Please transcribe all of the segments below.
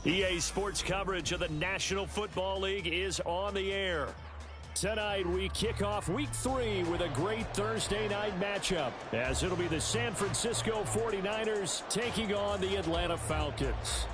EA Sports coverage of the National Football League is on the air. Tonight, we kick off Week 3 with a great Thursday night matchup, as it'll be the San Francisco 49ers taking on the Atlanta Falcons.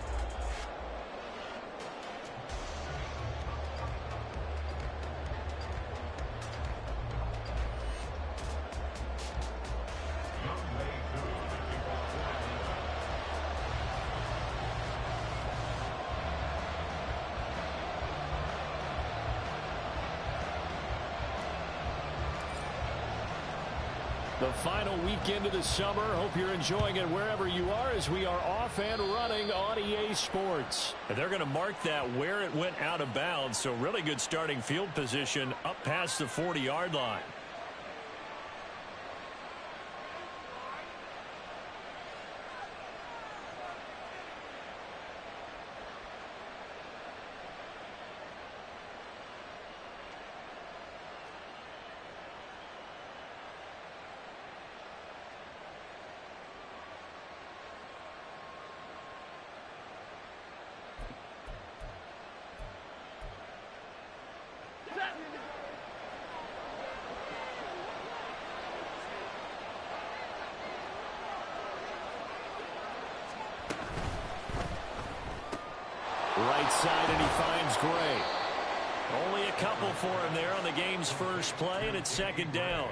The final weekend of the summer. Hope you're enjoying it wherever you are, as we are off and running on EA Sports. And they're going to mark that where it went out of bounds, so really good starting field position up past the 40-yard line. Right side, and he finds Gray. Only a couple for him there on the game's first play, and it's second down.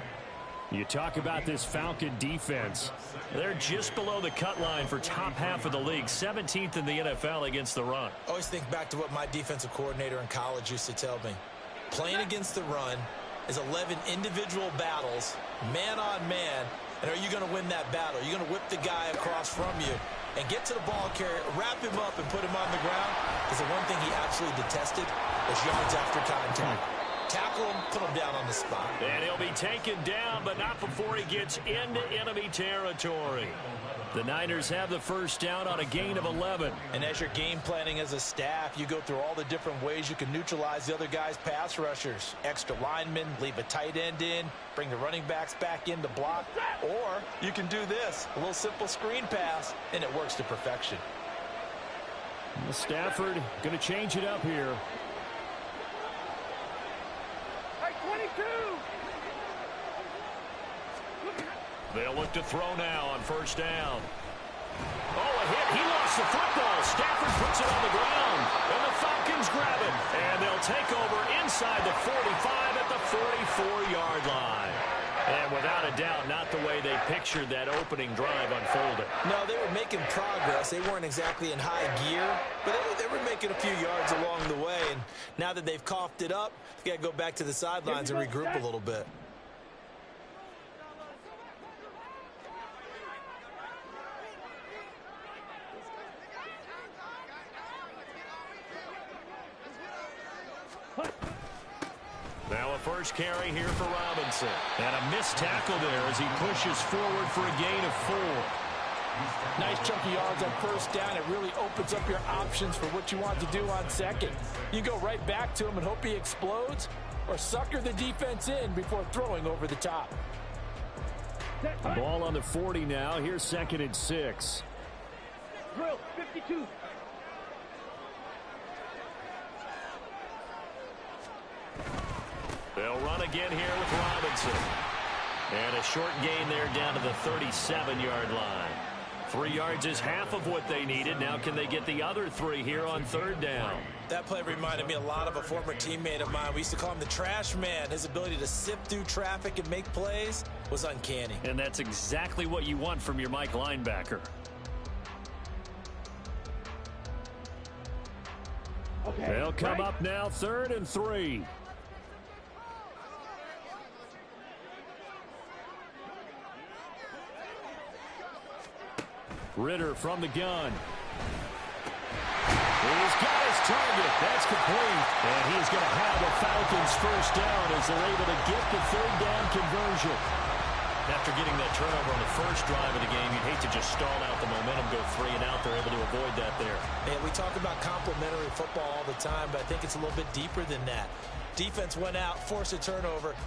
You talk about this Falcon defense. They're just below the cut line for top half of the league, 17th in the NFL against the run. Always think back to what my defensive coordinator in college used to tell me. Playing against the run is 11 individual battles, man on man, and are you going to win that battle? Are you going to whip the guy across from you and get to the ball carrier, wrap him up, and put him on the ground? Because the one thing he absolutely detested was yards after contact. Tackle him, put him down on the spot. And he'll be taken down, but not before he gets into enemy territory. The Niners have the first down on a gain of 11. And as you're game planning as a staff, you go through all the different ways you can neutralize the other guy's pass rushers. Extra linemen, leave a tight end in, bring the running backs back in to block. Or you can do this, a little simple screen pass, and it works to perfection. Stafford going to change it up here. 22. They'll look to throw now on first down. Oh, a hit. He lost the football. Stafford puts it on the ground. And the Falcons grab it. And they'll take over inside the 45 at the 44-yard line. And without a doubt, not the way they pictured that opening drive unfolded. No, they were making progress. They weren't exactly in high gear, but they were making a few yards along the way. And now that they've coughed it up, they've got to go back to the sidelines and regroup a little bit. Now a first carry here for Robinson. And a missed tackle there as he pushes forward for a gain of 4. Nice chunky yards on first down. It really opens up your options for what you want to do on second. You go right back to him and hope he explodes, or sucker the defense in before throwing over the top. Ball on the 40 now. Here's 2nd and 6. Drill, 52. They'll run again here with Robinson. And a short gain there down to the 37-yard line. 3 yards is half of what they needed. Now can they get the other 3 here on third down? That play reminded me a lot of a former teammate of mine. We used to call him the trash man. His ability to sift through traffic and make plays was uncanny. And that's exactly what you want from your Mike linebacker. Okay, They'll come up now, 3rd and 3. Ritter from the gun. He's got his target. That's complete. And he's going to have the Falcons first down as they're able to get the third down conversion. After getting that turnover on the first drive of the game, you'd hate to just stall out the momentum, go 3 and out. They're able to avoid that there. Yeah, we talk about complementary football all the time, but I think it's a little bit deeper than that. Defense went out, forced a turnover.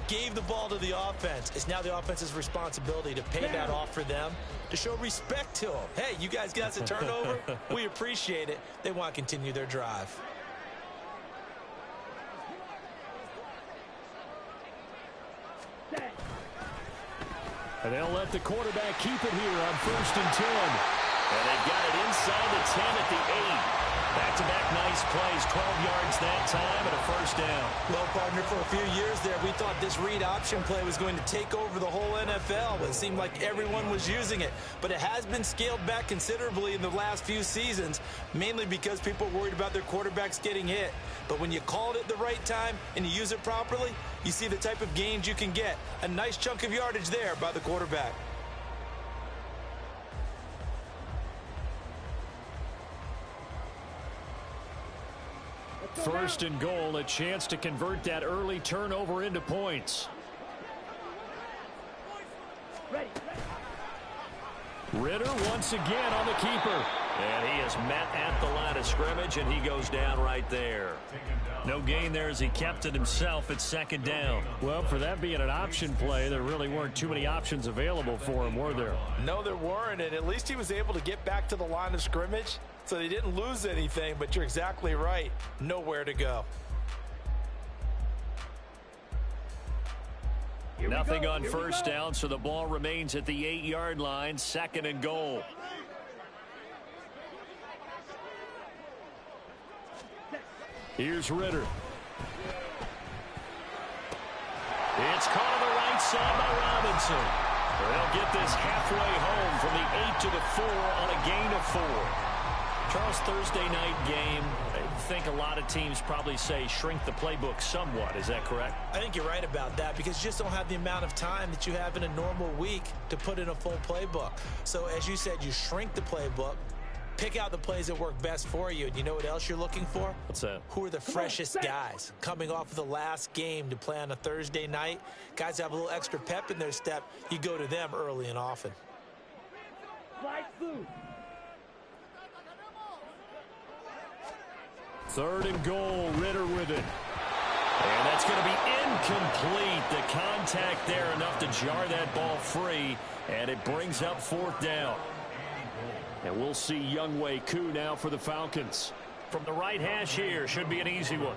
gave the ball to the offense. It's now the offense's responsibility to pay that off for them, to show respect to them. Hey, you guys got us a turnover. We appreciate it. They want to continue their drive. And they'll let the quarterback keep it here on 1st and 10. And they've got it inside the 10 at the 8. Back-to-back nice plays, 12 yards that time and a 1st down. Well, partner, for a few years there, we thought this read option play was going to take over the whole NFL. It seemed like everyone was using it. But it has been scaled back considerably in the last few seasons, mainly because people are worried about their quarterbacks getting hit. But when you call it at the right time and you use it properly, you see the type of gains you can get. A nice chunk of yardage there by the quarterback. First and goal, a chance to convert that early turnover into points. Ritter once again on the keeper. And he is met at the line of scrimmage, and he goes down right there. No gain there as he kept it himself at 2nd down. Well, for that being an option play, there really weren't too many options available for him, were there? No, there weren't, and at least he was able to get back to the line of scrimmage, so they didn't lose anything, but you're exactly right. Nowhere to go. Nothing on 1st down, so the ball remains at the 8-yard line, 2nd and goal. Here's Ritter. It's caught on the right side by Robinson. They'll get this halfway home from the 8 to the 4 on a gain of 4. Charles, Thursday night game, I think a lot of teams probably say shrink the playbook somewhat. Is that correct? I think you're right about that because you just don't have the amount of time that you have in a normal week to put in a full playbook. So as you said, you shrink the playbook, pick out the plays that work best for you. And you know what else you're looking for? What's that? Who are the freshest guys coming off of the last game to play on a Thursday night? Guys have a little extra pep in their step. You go to them early and often. Third and goal, Ritter with it. And that's going to be incomplete. The contact there enough to jar that ball free, and it brings up 4th down. And we'll see Younghoe Koo now for the Falcons. From the right hash here, should be an easy one.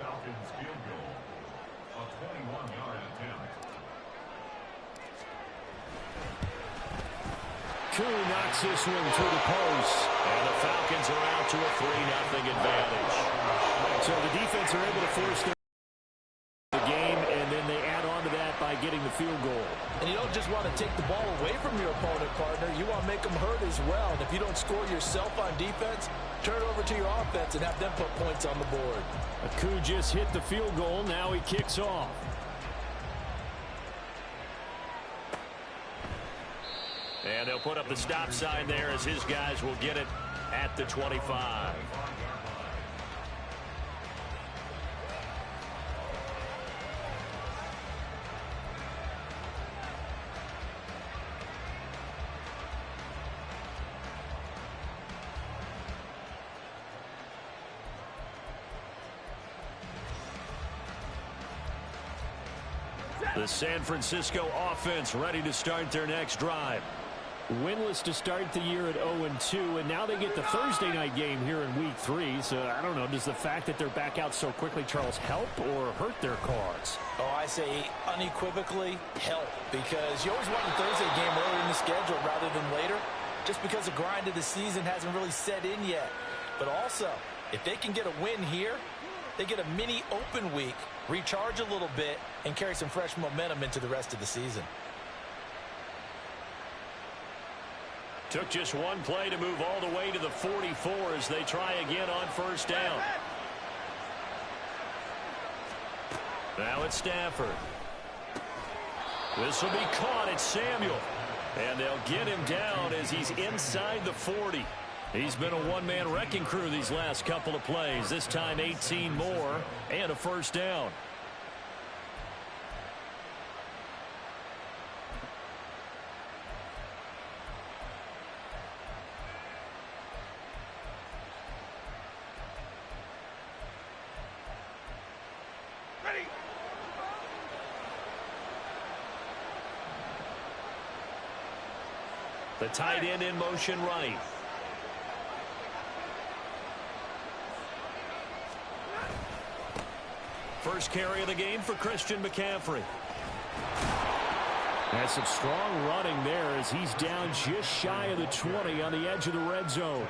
Koo knocks this one through the post. And the Falcons are out to a 3-0 advantage. So the defense are able to force the game, and then they add on to that by getting the field goal. And you don't just want to take the ball away from your opponent, partner. You want to make them hurt as well. And if you don't score yourself on defense, turn it over to your offense and have them put points on the board. Koo just hit the field goal. Now he kicks off. And they'll put up the stop sign there as his guys will get it at the 25. The San Francisco offense ready to start their next drive. Winless to start the year at 0-2, and now they get the Thursday night game here in Week 3. So, I don't know, does the fact that they're back out so quickly, Charles, help or hurt their cause? Oh, I say unequivocally help, because you always want the Thursday game earlier in the schedule rather than later, just because the grind of the season hasn't really set in yet. But also, if they can get a win here, they get a mini open week, recharge a little bit, and carry some fresh momentum into the rest of the season. Took just one play to move all the way to the 44 as they try again on 1st down. Now it's Stafford. This will be caught. It's Samuel. And they'll get him down as he's inside the 40. He's been a one-man wrecking crew these last couple of plays. This time 18 more and a 1st down. The tight end in motion right. First carry of the game for Christian McCaffrey. That's some strong running there as he's down just shy of the 20 on the edge of the red zone.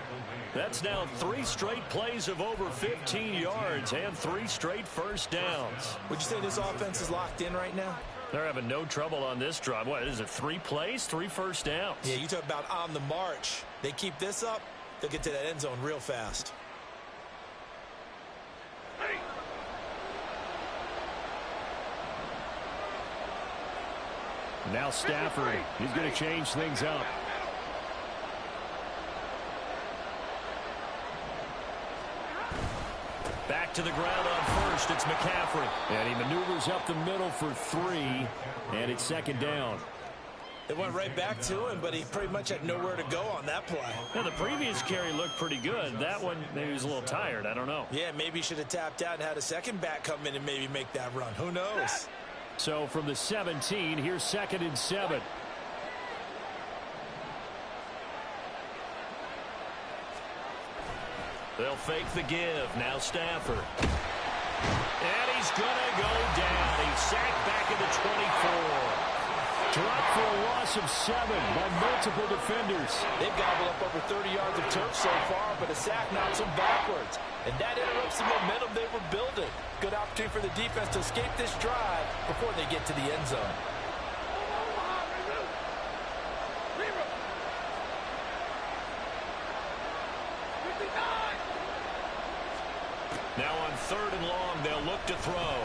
That's now 3 straight plays of over 15 yards and 3 straight first downs. Would you say this offense is locked in right now? They're having no trouble on this drive. What is it, 3 plays, 3 first downs? Yeah, you talk about on the march. They keep this up, they'll get to that end zone real fast. Now Stafford, he's going to change things up. Back to the ground on first. It's McCaffrey. And he maneuvers up the middle for 3, and it's second down. They went right back to him, but he pretty much had nowhere to go on that play. Yeah, the previous carry looked pretty good. That one, maybe he was a little tired. I don't know. Yeah, maybe he should have tapped out and had a second back come in and maybe make that run. Who knows? So from the 17, here's 2nd and 7. They'll fake the give. Now Stafford. And he's going to go down. He's sacked back at the 24. Dropped for a loss of 7 by multiple defenders. They've gobbled up over 30 yards of turf so far, but a sack knocks them backwards. And that interrupts the momentum they were building. Good opportunity for the defense to escape this drive before they get to the end zone. Now on 3rd and long, they'll look to throw.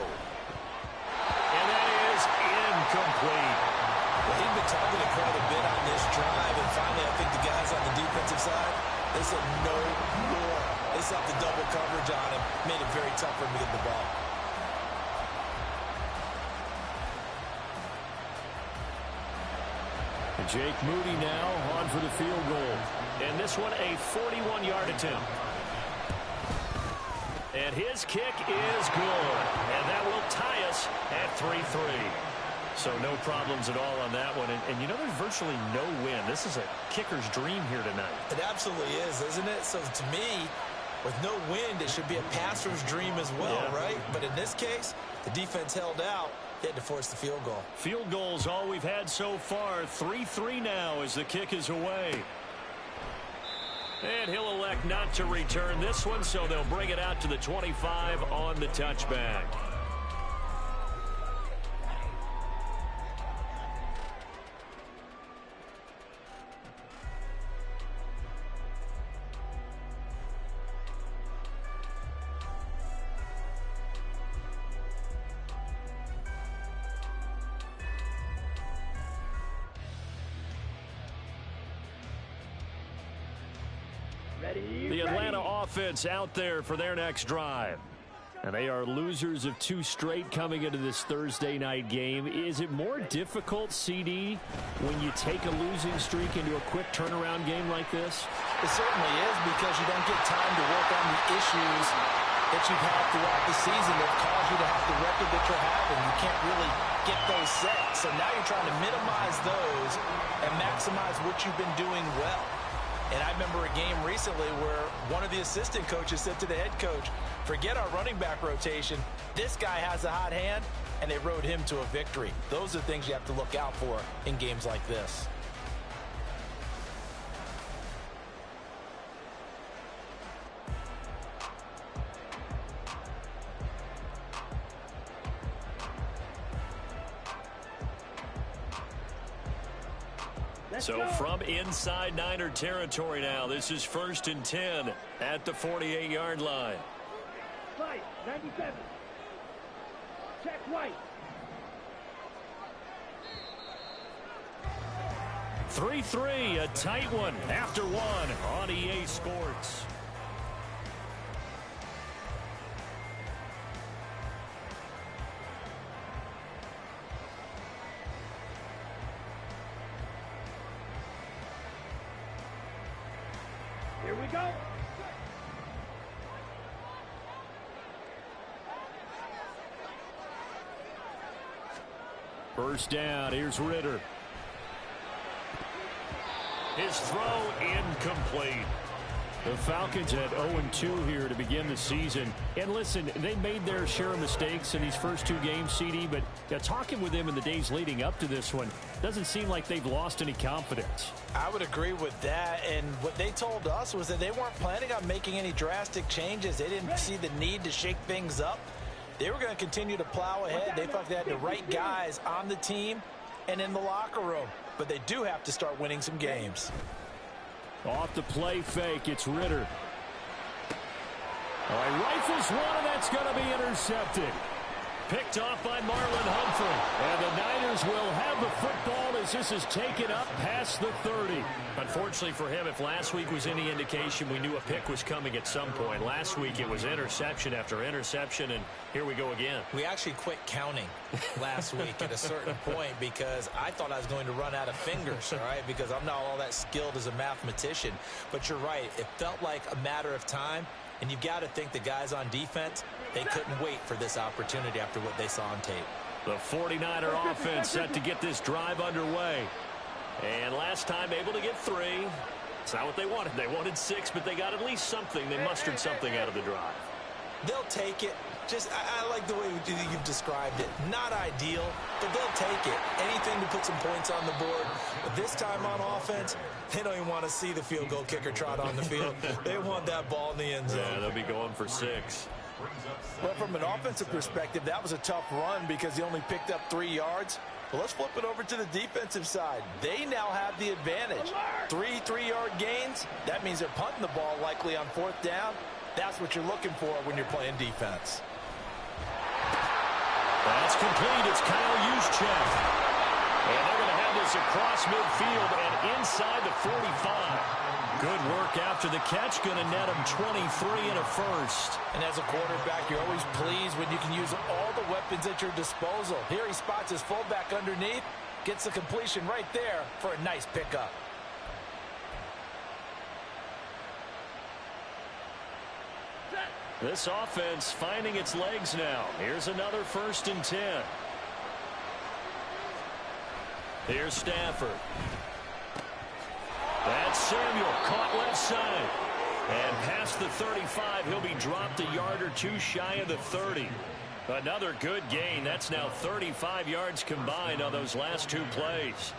And that is incomplete. Well, he's been targeted quite a bit on this drive, and finally I think the guys on the defensive side, they said no more. They stopped the double coverage on him, made it very tough for him to get the ball. And Jake Moody now on for the field goal. And this one a 41-yard attempt. And his kick is good. And that will tie us at 3-3. So no problems at all on that one. And you know, there's virtually no win. This is a kicker's dream here tonight. It absolutely is, isn't it? So to me, with no wind, it should be a passer's dream as well, right? But in this case, the defense held out. They had to force the field goal. Field goals all we've had so far. 3-3 now as the kick is away. And he'll elect not to return this one, so they'll bring it out to the 25 on the touchback. The Atlanta offense out there for their next drive. And they are losers of 2 straight coming into this Thursday night game. Is it more difficult, CD, when you take a losing streak into a quick turnaround game like this? It certainly is, because you don't get time to work on the issues that you've had throughout the season that cause you to have the record that you're having. You can't really get those set. So now you're trying to minimize those and maximize what you've been doing well. And I remember a game recently where one of the assistant coaches said to the head coach, forget our running back rotation. This guy has a hot hand, and they rode him to a victory. Those are things you have to look out for in games like this. So from inside Niner territory now, this is 1st and 10 at the 48-yard line. Right, 97. Check right. 3-3, a tight one after one on EA Sports. Here we go. First down, here's Ritter. His throw incomplete. The Falcons at 0-2 here to begin the season. And listen, they made their share of mistakes in these first two games, CD, but talking with them in the days leading up to this one, doesn't seem like they've lost any confidence. I would agree with that, and what they told us was that they weren't planning on making any drastic changes. They didn't see the need to shake things up. They were going to continue to plow ahead. They felt they had the right guys on the team and in the locker room, but they do have to start winning some games. Off the play fake, it's Ritter. All right, rifles one, and that's going to be intercepted. Picked off by Marlon Humphrey. And the Niners will have the football as this is taken up past the 30. Unfortunately for him, if last week was any indication, we knew a pick was coming at some point. Last week it was interception after interception, and here we go again. We actually quit counting last week at a certain point because I thought I was going to run out of fingers, all right, because I'm not all that skilled as a mathematician. But you're right. It felt like a matter of time, and you've got to think the guys on defense, they couldn't wait for this opportunity after what they saw on tape. The 49er offense set to get this drive underway. And last time able to get 3. It's not what they wanted. They wanted 6, but they got at least something. They mustered something out of the drive. They'll take it. I like the way you've described it. Not ideal, but they'll take it. Anything to put some points on the board. But this time on offense, they don't even want to see the field goal kicker trot on the field. They want that ball in the end zone. Yeah, they'll be going for 6. Well, from an offensive perspective, that was a tough run because he only picked up 3 yards. Well, let's flip it over to the defensive side. They now have the advantage. 3 3-yard gains. That means they're punting the ball likely on 4th down. That's what you're looking for when you're playing defense. That's complete. It's Kyle Juszczyk. And they're going to have this across midfield and inside the 45. Good work after the catch. Going to net him 23 and a first. And as a quarterback, you're always pleased when you can use all the weapons at your disposal. Here he spots his fullback underneath. Gets the completion right there for a nice pickup. This offense finding its legs now. Here's another 1st and 10. Here's Stafford. That's Samuel, caught left side. And past the 35, he'll be dropped a yard or 2 shy of the 30. Another good gain. That's now 35 yards combined on those last 2 plays.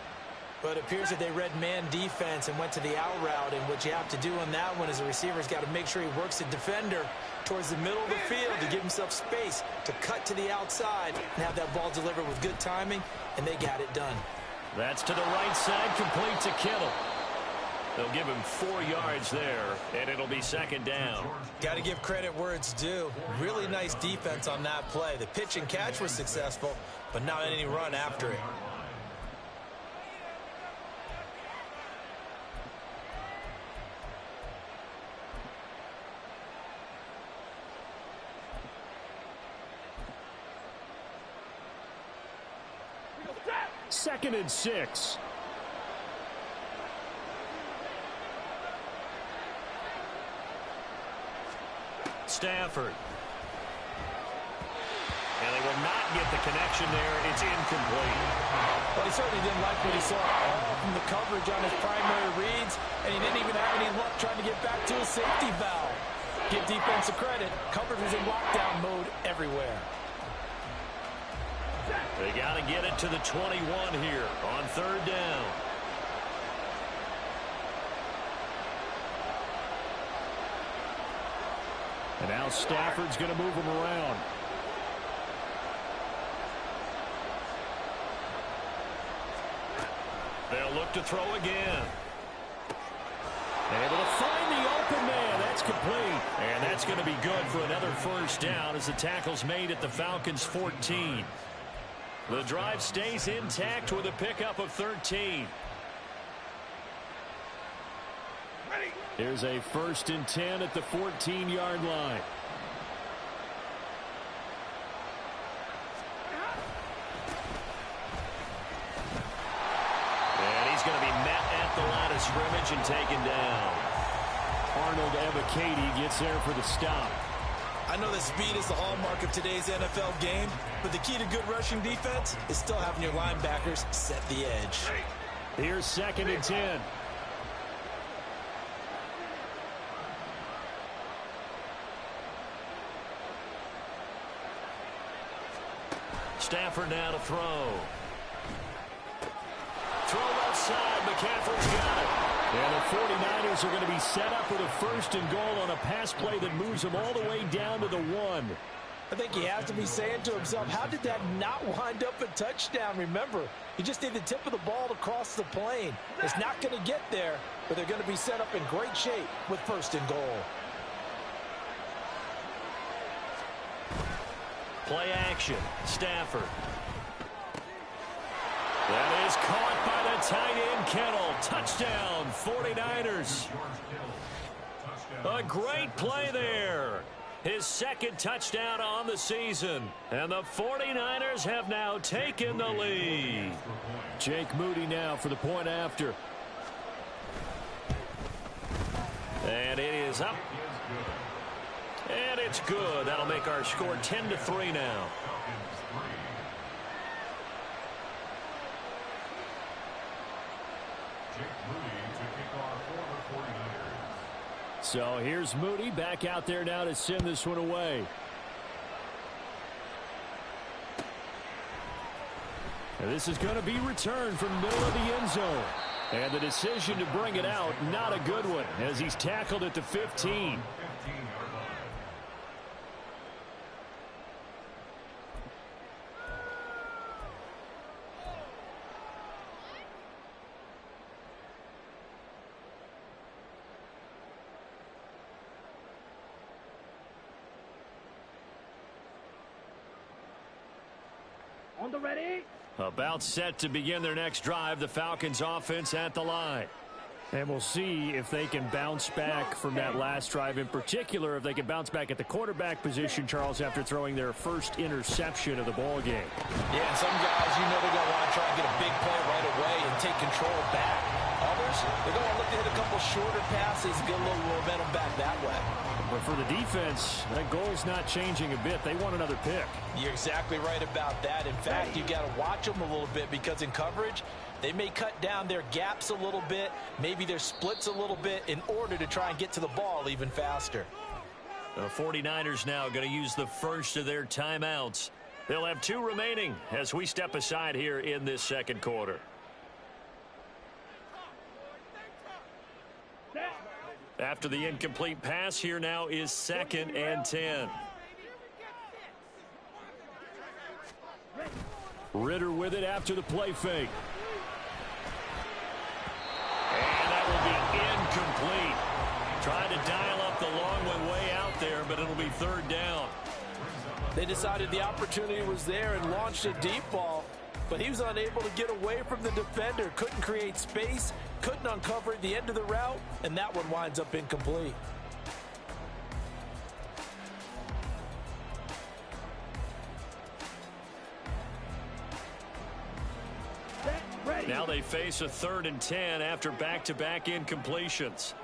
But it appears that they read man defense and went to the out route. And what you have to do on that one is the receiver's got to make sure he works the defender towards the middle of the field to give himself space to cut to the outside and have that ball delivered with good timing, and they got it done. That's to the right side, complete to Kittle. They'll give him 4 yards there, and it'll be 2nd down. Got to give credit where it's due. Really nice defense on that play. The pitch and catch was successful, but not any run after it. Second and 6. Stafford. And they will not get the connection there. It's incomplete. Well, he certainly didn't like what he saw all from the coverage on his primary reads, and he didn't even have any luck trying to get back to his safety valve. Give defensive credit. Coverage was in lockdown mode everywhere. They got to get it to the 21 here on 3rd down. And now Stafford's going to move him around. They'll look to throw again. Able to find the open man. That's complete. And that's going to be good for another 1st down as the tackle's made at the Falcons' 14. The drive stays intact with a pickup of 13. Here's a 1st and 10 at the 14-yard line. And he's going to be met at the line of scrimmage and taken down. Arnold Ebiketie gets there for the stop. I know that speed is the hallmark of today's NFL game, but the key to good rushing defense is still having your linebackers set the edge. Here's 2nd and 10. Stafford now to throw. Throw left side. McCaffrey's got it. And the 49ers are going to be set up with a 1st and goal on a pass play that moves them all the way down to the 1. I think he has to be saying to himself, how did that not wind up a touchdown? Remember, he just need the tip of the ball to cross the plane. It's not going to get there, but they're going to be set up in great shape with 1st and goal. Play action. Stafford. That is caught by the tight end, Kittle. Touchdown, 49ers. A great play there. His 2nd touchdown on the season. And the 49ers have now taken the lead. Jake Moody now for the point after. And it is up. And it's good. That'll make our score 10-3 now. So here's Moody back out there now to send this one away. And this is going to be returned from the middle of the end zone. And the decision to bring it out, not a good one, as he's tackled at the 15. On the ready. About set to begin their next drive. The Falcons offense at the line. And we'll see if they can bounce back from that last drive, in particular if they can bounce back at the quarterback position, Charles, after throwing their first interception of the ball game. Yeah, and some guys, you know, they're going to want to try and get a big play right away and take control back. Others, they're going to look to hit a couple shorter passes and get a little momentum back that way. But for the defense, that goal's not changing a bit. They want another pick. You're exactly right about that. In fact, you got to watch them a little bit, because in coverage, they may cut down their gaps a little bit, maybe their splits a little bit, in order to try and get to the ball even faster. The 49ers now going to use the first of their timeouts. They'll have 2 remaining as we step aside here in this 2nd quarter. After the incomplete pass, here now is 2nd and 10. Ritter with it after the play fake. And that will be incomplete. Trying to dial up the long one way out there, but it'll be 3rd down. They decided the opportunity was there and launched a deep ball, but he was unable to get away from the defender. Couldn't create space, couldn't uncover the end of the route, and that one winds up incomplete. Now they face a 3rd and 10 after back-to-back incompletions.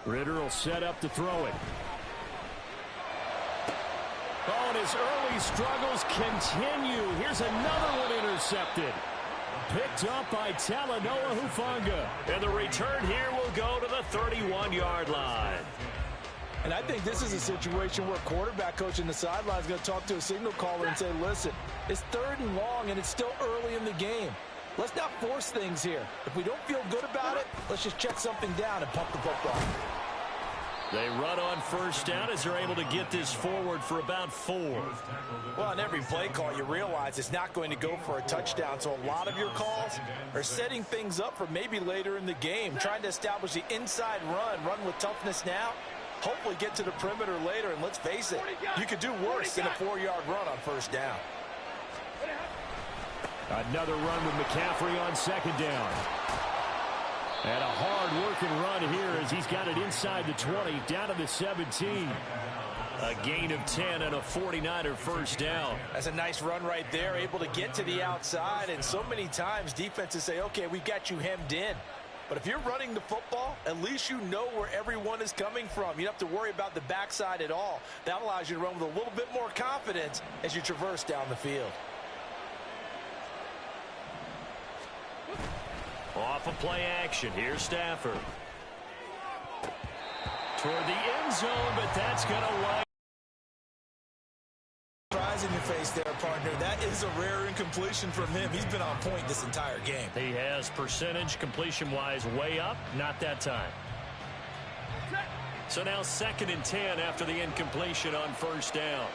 Ritter will set up to throw it. Oh, and his early struggles continue. Here's another one intercepted. Picked up by Talanoa Hufanga. And the return here will go to the 31-yard line. And I think this is a situation where quarterback coach in the sideline is going to talk to a signal caller and say, listen, it's 3rd and long and it's still early in the game. Let's not force things here. If we don't feel good about it, let's just check something down and pump the football. They run on 1st down as they're able to get this forward for about 4. Well, on every play call, you realize it's not going to go for a touchdown. So a lot of your calls are setting things up for maybe later in the game, trying to establish the inside run with toughness now. Hopefully get to the perimeter later, and let's face it, you could do worse than a 4-yard run on 1st down. Another run with McCaffrey on 2nd down. And a hard-working run here as he's got it inside the 20, down to the 17. A gain of 10 and a 49er 1st down. That's a nice run right there, able to get to the outside, and so many times defenses say, okay, we've got you hemmed in. But if you're running the football, at least you know where everyone is coming from. You don't have to worry about the backside at all. That allows you to run with a little bit more confidence as you traverse down the field. Off of play action, here's Stafford. Toward the end zone, but that's going to wind there, partner. That is a rare incompletion from him. He's been on point this entire game. He has percentage completion-wise way up, not that time. So now 2nd and 10 after the incompletion on first down.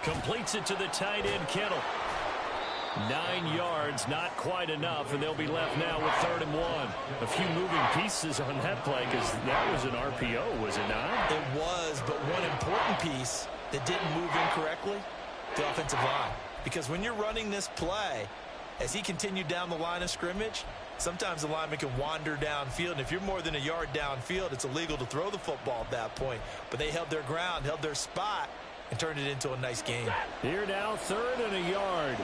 Completes it to the tight end, Kittle. 9 yards, not quite enough, and they'll be left now with 3rd and 1. A few moving pieces on that play because that was an RPO, was it not? It was, but one important piece that didn't move incorrectly, the offensive line. Because when you're running this play, as he continued down the line of scrimmage, sometimes the lineman can wander downfield, and if you're more than a yard downfield, it's illegal to throw the football at that point. But they held their ground, held their spot, and turned it into a nice game. Here now, 3rd and a yard.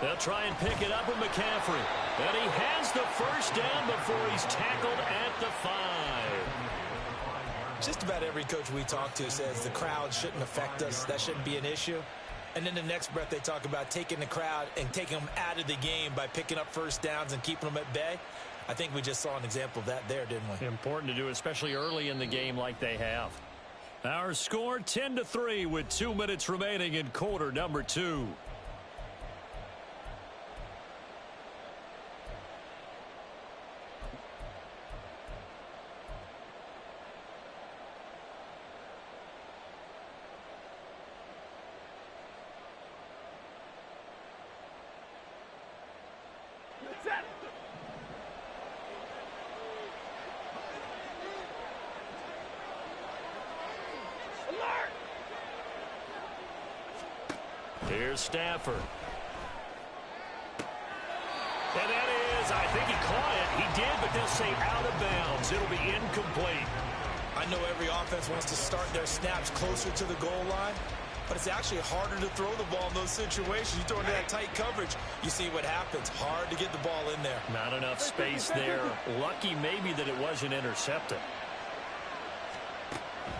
They'll try and pick it up with McCaffrey. And he has the first down before he's tackled at the 5. Just about every coach we talk to says the crowd shouldn't affect us. That shouldn't be an issue. And then the next breath they talk about taking the crowd and taking them out of the game by picking up first downs and keeping them at bay. I think we just saw an example of that there, didn't we? Important to do, especially early in the game like they have. Our score 10-3 with 2 minutes remaining in quarter number 2. Here's Stafford. And that is, I think he caught it. He did, but they'll say out of bounds. It'll be incomplete. I know every offense wants to start their snaps closer to the goal line, but it's actually harder to throw the ball in those situations. You throw into that tight coverage, you see what happens. Hard to get the ball in there. Not enough space there. Lucky maybe that it wasn't intercepted.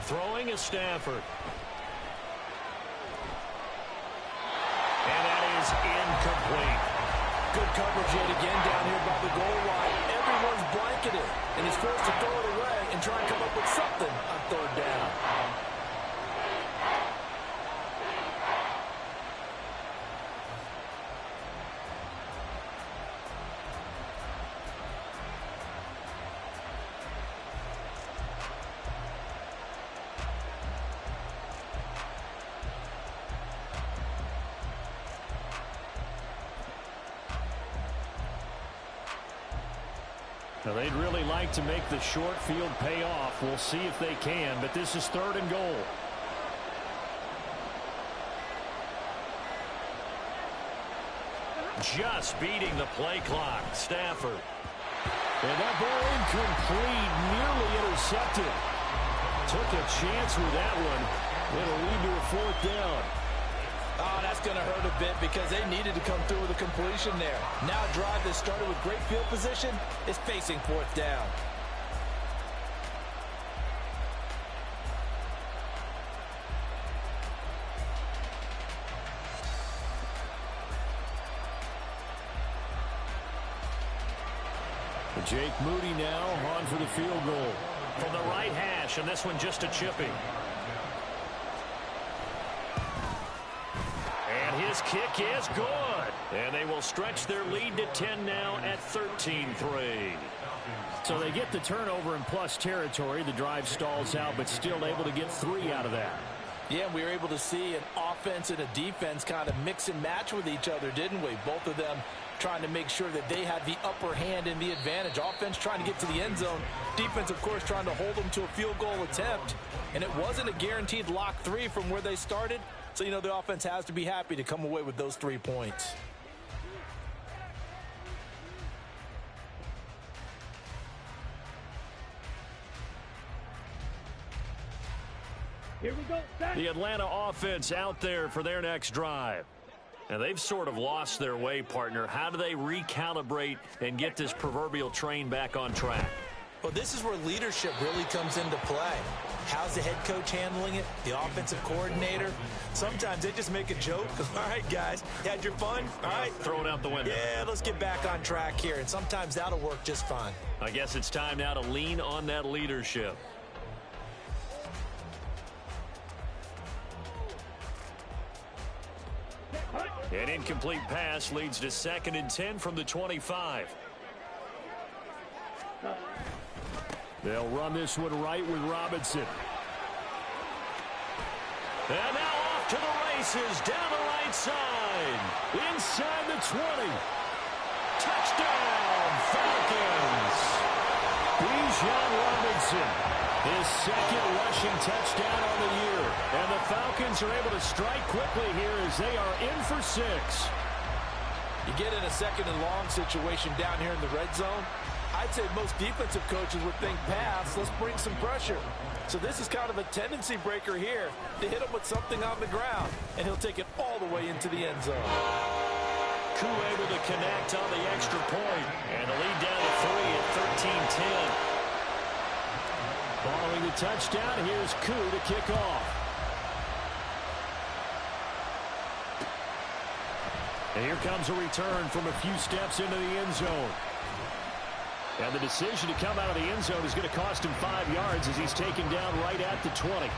Throwing is Stafford. And that is incomplete. Good coverage yet again down here by the goal line. Everyone's blanketed, and he's forced to throw it away and try and come up with something on 3rd down. Now, they'd really like to make the short field pay off. We'll see if they can, but this is 3rd and goal. Just beating the play clock. Stafford. And that ball incomplete, nearly intercepted. Took a chance with that one. It'll lead to a 4th down. Oh, that's going to hurt a bit because they needed to come through with a completion there. Now a drive that started with great field position is facing 4th down. Jake Moody now on for the field goal. From the right hash, and this one just a chipping. And his kick is good. And they will stretch their lead to 10 now at 13-3. So they get the turnover in plus territory. The drive stalls out, but still able to get 3 out of that. Yeah, we were able to see an offense and a defense kind of mix and match with each other, didn't we? Both of them trying to make sure that they had the upper hand and the advantage. Offense trying to get to the end zone. Defense, of course, trying to hold them to a field goal attempt. And it wasn't a guaranteed lock 3 from where they started. So, you know, the offense has to be happy to come away with those 3 points. Here we go. Set. The Atlanta offense out there for their next drive. Now, they've sort of lost their way, partner. How do they recalibrate and get this proverbial train back on track? Well, this is where leadership really comes into play. How's the head coach handling it? The offensive coordinator? Sometimes they just make a joke. All right, guys, you had your fun? All right. Throw it out the window. Yeah, let's get back on track here. And sometimes that'll work just fine. I guess it's time now to lean on that leadership. An incomplete pass leads to 2nd and 10 from the 25. They'll run this one right with Robinson. And now off to the races, down the right side. Inside the 20. Touchdown, Falcons! Bijan Robinson, his 2nd rushing touchdown on the year. And the Falcons are able to strike quickly here as they are in for 6. You get in a 2nd and long situation down here in the red zone, I'd say most defensive coaches would think pass, let's bring some pressure. So this is kind of a tendency breaker here to hit him with something on the ground, and he'll take it all the way into the end zone. Koo able to connect on the extra point, and the lead down to 3 at 13-10. Following the touchdown, here's Koo to kick off. And here comes a return from a few steps into the end zone. And the decision to come out of the end zone is going to cost him 5 yards as he's taken down right at the 20.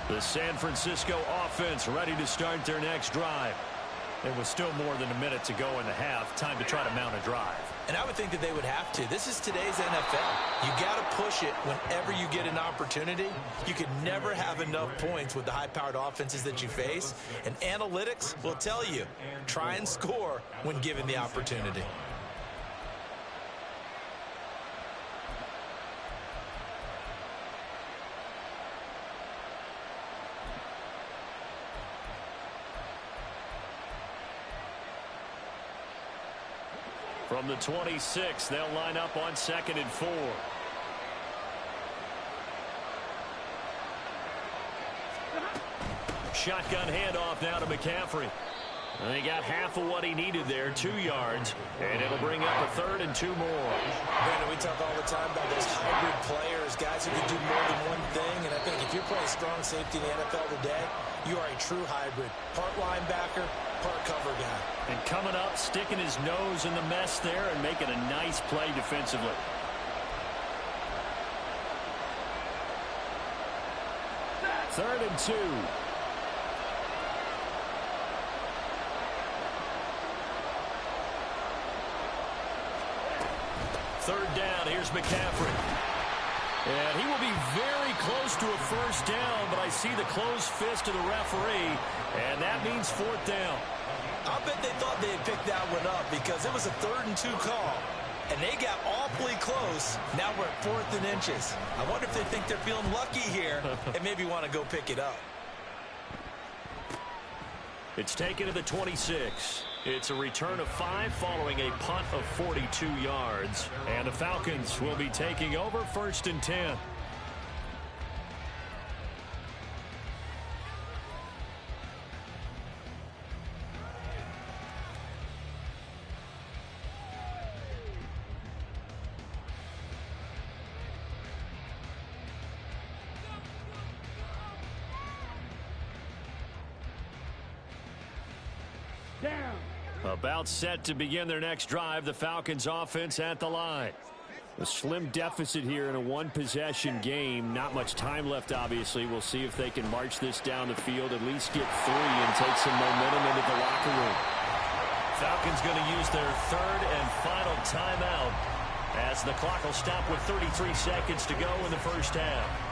The San Francisco offense ready to start their next drive. There was still more than a minute to go in the half. Time to try to mount a drive. And I would think that they would have to. This is today's NFL. You got to push it whenever you get an opportunity. You can never have enough points with the high-powered offenses that you face. And analytics will tell you, try and score when given the opportunity. From the 26, they'll line up on 2nd and 4. Shotgun handoff now to McCaffrey. And he got half of what he needed there, 2 yards. And it'll bring up a 3rd and 2 more. Brandon, we talk all the time about those hybrid players, guys who can do more than one thing. And I think if you're playing strong safety in the NFL today, you are a true hybrid. Part linebacker, part cover guy. And coming up, sticking his nose in the mess there and making a nice play defensively. Third and 2. Third down, here's McCaffrey. And he will be very close to a first down, but I see the closed fist of the referee, and that means 4th down. I'll bet they thought they had picked that one up because it was a 3rd and 2 call, and they got awfully close. Now we're at 4th and inches. I wonder if they think they're feeling lucky here and maybe want to go pick it up. It's taken to the 26. It's a return of 5 following a punt of 42 yards. And the Falcons will be taking over 1st and 10. Down. About set to begin their next drive. The Falcons offense at the line. A slim deficit here in a one-possession game. Not much time left, obviously. We'll see if they can march this down the field, at least get 3 and take some momentum into the locker room. Falcons going to use their 3rd and final timeout as the clock will stop with 33 seconds to go in the first half.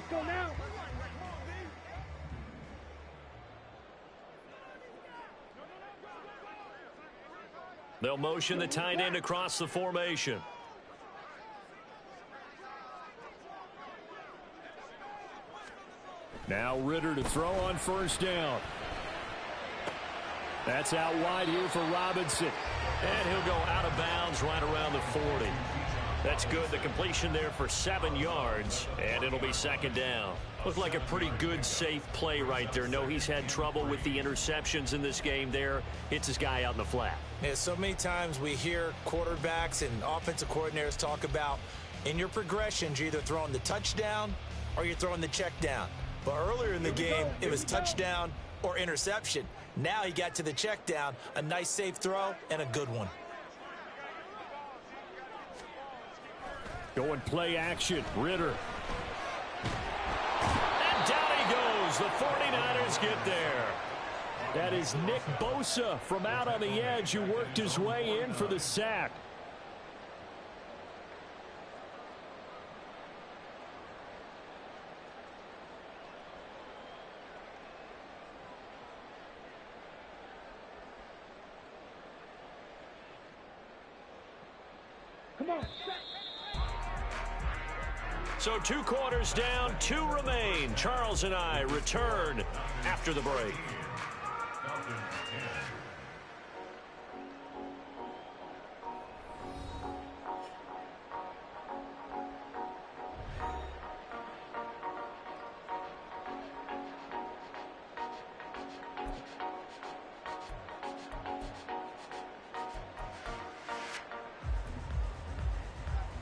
Let's go now. They'll motion the tight end across the formation. Now Ritter to throw on first down. That's out wide here for Robinson. And he'll go out of bounds right around the 40. That's good. The completion there for 7 yards, and it'll be second down. Looked like a pretty good, safe play right there. No, he's had trouble with the interceptions in this game there. Hits his guy out in the flat. Yeah, so many times we hear quarterbacks and offensive coordinators talk about in your progressions, you're either throwing the touchdown or you're throwing the check down. But earlier in the game, it was touchdown or interception. Now he got to the check down, a nice safe throw, and a good one. Going play action, Ritter. And down he goes. The 49ers get there. That is Nick Bosa from out on the edge who worked his way in for the sack. Come on. So 2 quarters down, 2 remain. Charles and I return after the break.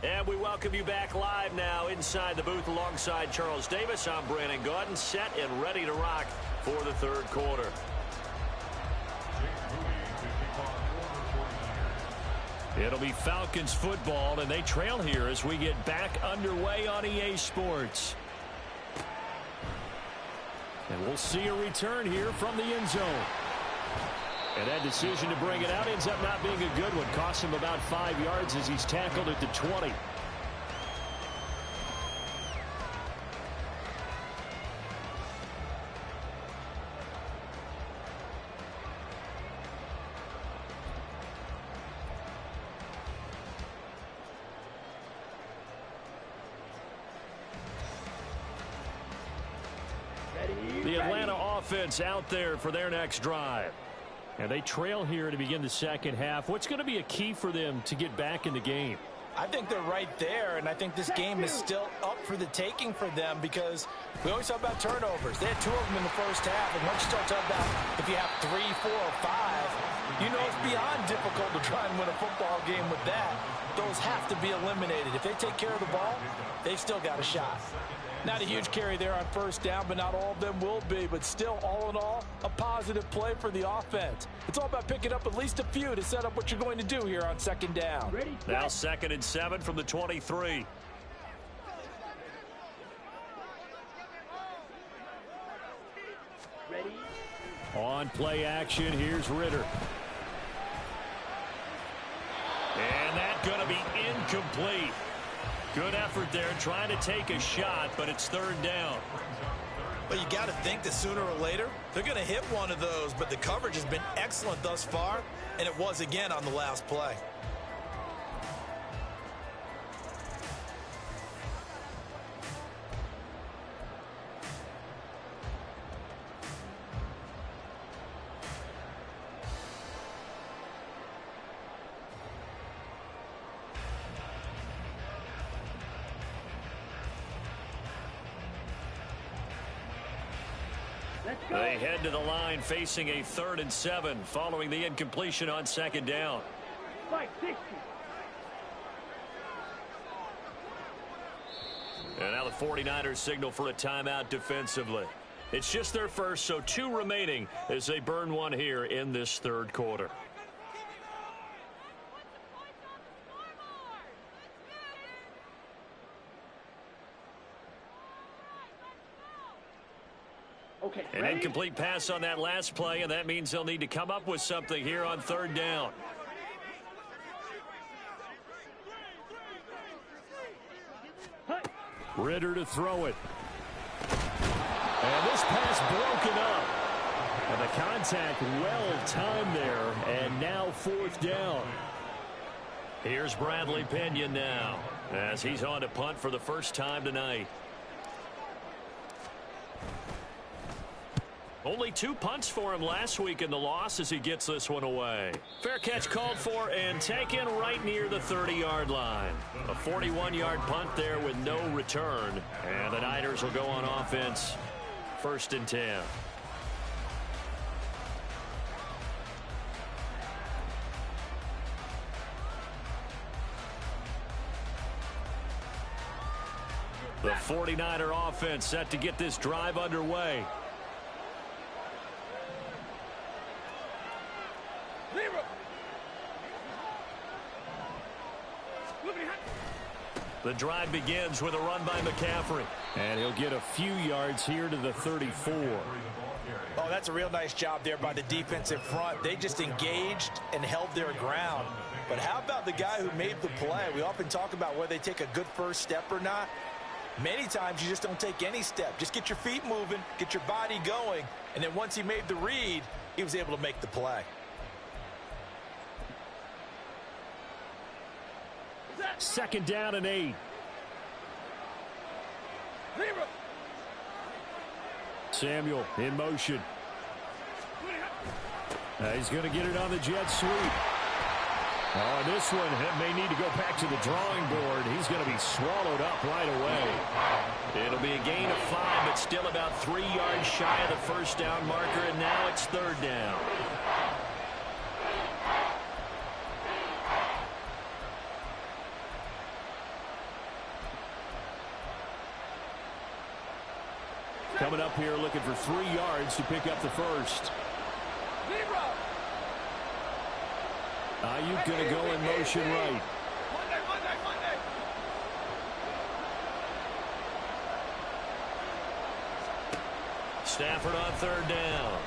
And we welcome you back live now inside the booth alongside Charles Davis. I'm Brandon Gaudin, set and ready to rock for the third quarter. It'll be Falcons football, and they trail here as we get back underway on EA Sports. And we'll see a return here from the end zone. And that decision to bring it out ends up not being a good one. Costs him about 5 yards as he's tackled at the 20. The Atlanta offense out there for their next drive. And they trail here to begin the second half. What's going to be a key for them to get back in the game? I think they're right there, and I think this game is still up for the taking for them because we always talk about turnovers. They had 2 of them in the first half, and once you start talking about if you have 3, 4, or 5, you know it's beyond difficult to try and win a football game with that. Those have to be eliminated. If they take care of the ball, they've still got a shot. Not a huge carry there on first down, but not all of them will be. But still, all in all, a positive play for the offense. It's all about picking up at least a few to set up what you're going to do here on second down. Now 2nd and 7 from the 23. Ready? On play action, here's Ritter. And that's going to be incomplete. Good effort there trying to take a shot, but it's 3rd down. But you got to think that sooner or later, they're going to hit one of those. But the coverage has been excellent thus far, and it was again on the last play. They head to the line facing a 3rd and 7 following the incompletion on 2nd down. 560. And now the 49ers signal for a timeout defensively. It's just their first, so 2 remaining as they burn one here in this 3rd quarter. Okay, An ready? incomplete pass on that last play, and that means they'll need to come up with something here on 3rd down. Ritter to throw it. just broken up. And the contact well-timed there, and now 4th down. Here's Bradley Pinion now, as he's on to punt for the first time tonight. Only 2 punts for him last week in the loss as he gets this one away. Fair catch called for and taken right near the 30-yard line. A 41-yard punt there with no return. And the Niners will go on offense, 1st and 10. The 49er offense set to get this drive underway. The drive begins with a run by McCaffrey. And he'll get a few yards here to the 34. Oh, that's a real nice job there by the defensive front. They just engaged and held their ground. But how about the guy who made the play? We often talk about whether they take a good first step or not. Many times you just don't take any step. Just get your feet moving, get your body going, and then once he made the read, he was able to make the play. Second down and 8. Samuel in motion. He's going to get it on the jet sweep. Oh, this one may need to go back to the drawing board. He's going to be swallowed up right away. It'll be a gain of 5, but still about 3 yards shy of the first down marker, and now it's 3rd down. Coming up here looking for 3 yards to pick up the first. Ayuk going to go in motion right. Stafford on 3rd down.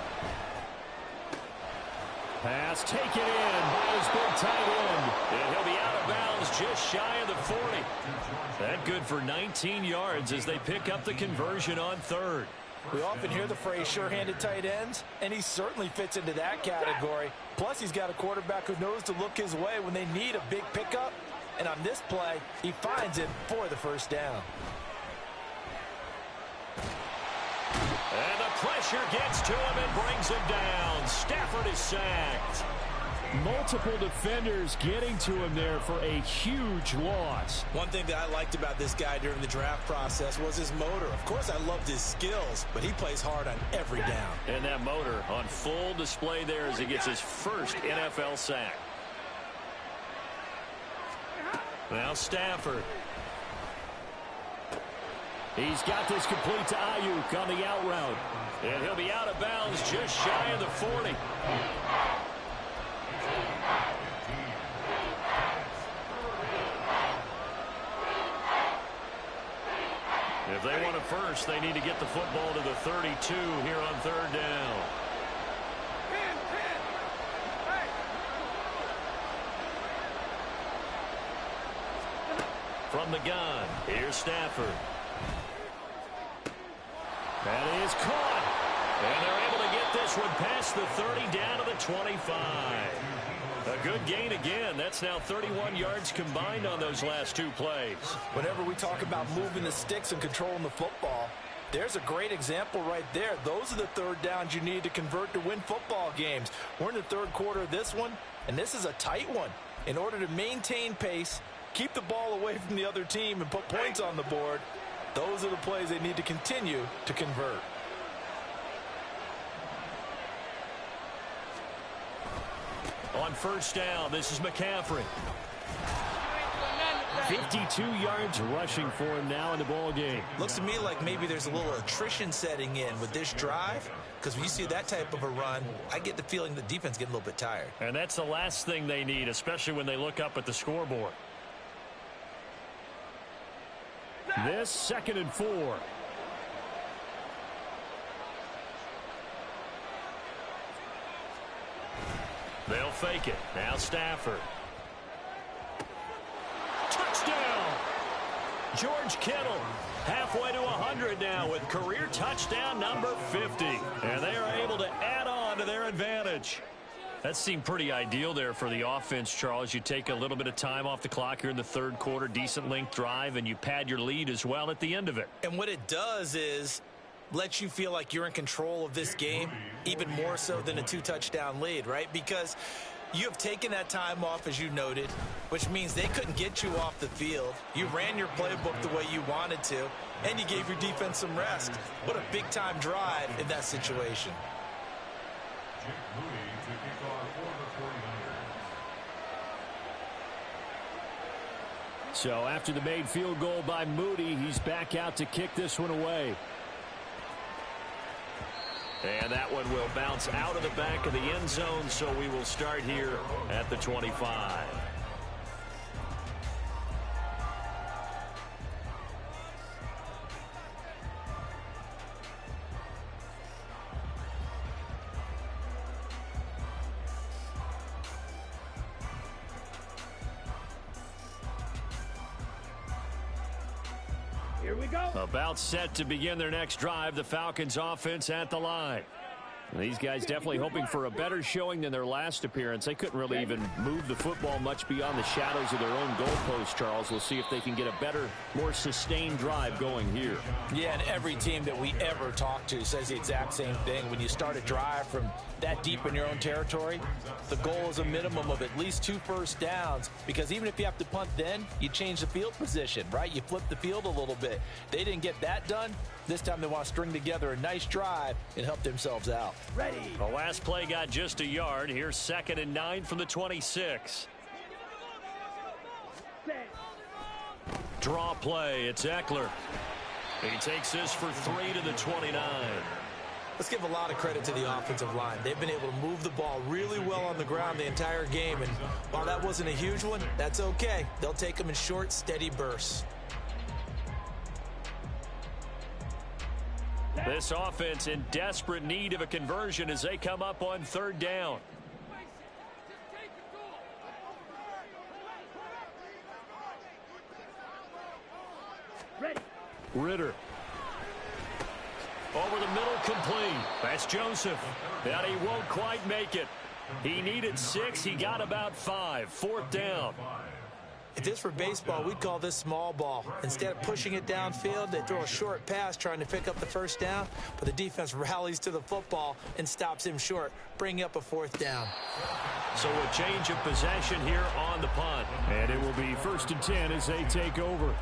Pass taken in by his big tight end. And he'll be out of bounds just shy of the 40. That good for 19 yards as they pick up the conversion on 3rd. We often hear the phrase sure-handed tight ends, and he certainly fits into that category. Plus, he's got a quarterback who knows to look his way when they need a big pickup. And on this play, he finds it for the first down. And the pressure gets to him and brings him down. Stafford is sacked. Multiple defenders getting to him there for a huge loss. One thing that I liked about this guy during the draft process was his motor. Of course, I loved his skills, but he plays hard on every down. And that motor on full display there as he gets his first NFL sack. Now Stafford. He's got this complete to Ayuk on the out route. And he'll be out of bounds just shy of the 40. If they want a first, they need to get the football to the 32 here on 3rd down. From the gun, here's Stafford. That is caught. And they're able to get this one past the 30 down to the 25. A good gain again. That's now 31 yards combined on those last 2 plays. Whenever we talk about moving the sticks and controlling the football, there's a great example right there. Those are the 3rd downs you need to convert to win football games. We're in the 3rd quarter of this one, and this is a tight one. In order to maintain pace, keep the ball away from the other team, and put points on the board, those are the plays they need to continue to convert. On 1st down, this is McCaffrey. 52 yards rushing for him now in the ball game. Looks to me like maybe there's a little attrition setting in with this drive, because when you see that type of a run, I get the feeling the defense getting a little bit tired. And that's the last thing they need, especially when they look up at the scoreboard. This 2nd and 4. They'll fake it. Now Stafford. Touchdown! George Kittle Halfway to 100 now with career touchdown number 50. And they are able to add on to their advantage. That seemed pretty ideal there for the offense, Charles. You take a little bit of time off the clock here in the third quarter, decent length drive, and you pad your lead as well at the end of it. And what it does is let you feel like you're in control of this game, even more so than a 2-touchdown lead, right? Because you have taken that time off, as you noted, which means they couldn't get you off the field. You ran your playbook the way you wanted to, and you gave your defense some rest. What a big-time drive in that situation. So after the made field goal by Moody, he's back out to kick this one away. And that one will bounce out of the back of the end zone, so we will start here at the 25. Here we go. About set to begin their next drive, the Falcons offense at the line. These guys definitely hoping for a better showing than their last appearance. They couldn't really even move the football much beyond the shadows of their own goalpost, Charles. We'll see if they can get a better, more sustained drive going here. Yeah, and every team that we ever talk to says the exact same thing. When you start a drive from that deep in your own territory, the goal is a minimum of at least 2 first downs, because even if you have to punt then, you change the field position, right? You flip the field a little bit. They didn't get that done. This time they want to string together a nice drive and help themselves out. Ready. The last play got just a yard. Here's 2nd and 9 from the 26. Set. Draw play. It's Eckler. He takes this for 3 to the 29. Let's give a lot of credit to the offensive line. They've been able to move the ball really well on the ground the entire game. And while that wasn't a huge one, that's okay. They'll take them in short, steady bursts. This offense in desperate need of a conversion as they come up on 3rd down. Ready. Ritter. Over the middle, complete. That's Joseph. And he won't quite make it. He needed 6. He got about 5. 4th down. If this were baseball, we'd call this small ball. Instead of pushing it downfield, they throw a short pass trying to pick up the 1st down, but the defense rallies to the football and stops him short, bringing up a 4th down. So a change of possession here on the punt. And it will be 1st and 10 as they take over.